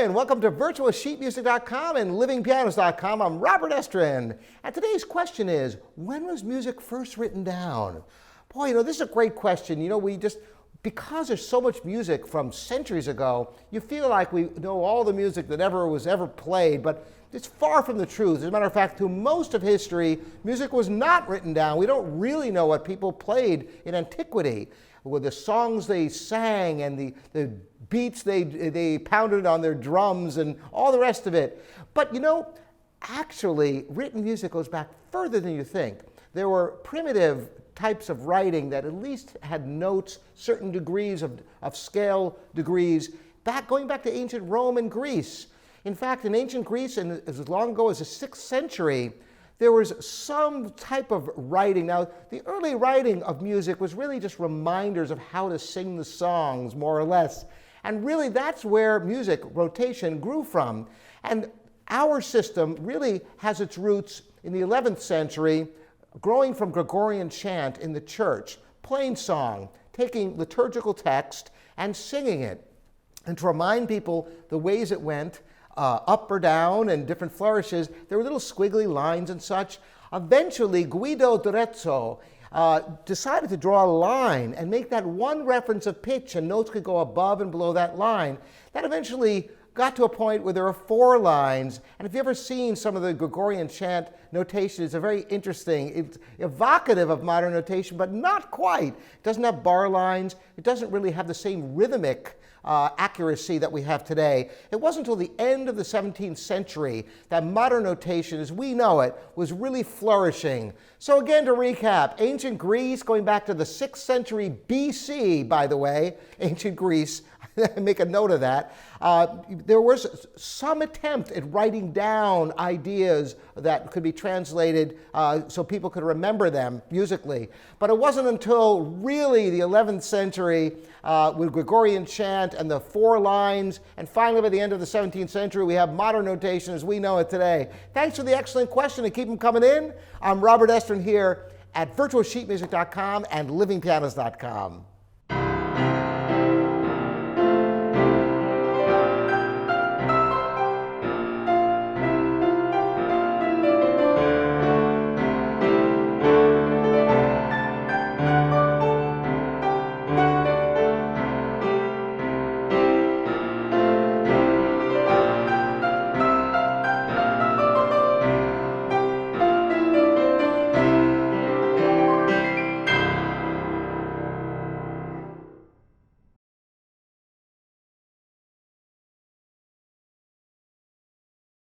and welcome to virtualsheetmusic.com and livingpianos.com. I'm Robert Estrin, and today's question is, when was music first written down? Boy, this is a great question. Because there's so much music from centuries ago, you feel like we know all the music that was ever played, but it's far from the truth. As a matter of fact, through most of history, music was not written down. We don't really know what people played in antiquity, with the songs they sang and the beats they pounded on their drums and all the rest of it. But actually, written music goes back further than you think. There were primitive types of writing that at least had notes, certain degrees of scale degrees, going back to ancient Rome and Greece. In fact, in ancient Greece, and as long ago as the 6th century, there was some type of writing. Now, the early writing of music was really just reminders of how to sing the songs, more or less. And really, that's where music rotation grew from. And our system really has its roots in the 11th century, growing from Gregorian chant in the church, plain song, taking liturgical text and singing it. And to remind people the ways it went, up or down and different flourishes, there were little squiggly lines and such. Eventually, Guido d'Arezzo decided to draw a line and make that one reference of pitch, and notes could go above and below that line. That eventually got to a point where there are 4 lines, and if you've ever seen some of the Gregorian chant notation, it's a very interesting, it's evocative of modern notation, but not quite. It doesn't have bar lines, it doesn't really have the same rhythmic accuracy that we have today. It wasn't until the end of the 17th century that modern notation, as we know it, was really flourishing. So again, to recap, ancient Greece, going back to the 6th century BC, by the way, ancient Greece, make a note of that, there was some attempt at writing down ideas that could be translated so people could remember them musically. But it wasn't until really the 11th century with Gregorian chant and the 4 lines, and finally by the end of the 17th century, we have modern notation as we know it today. Thanks for the excellent question, and keep them coming in. I'm Robert Estrin here at virtualsheetmusic.com and livingpianos.com.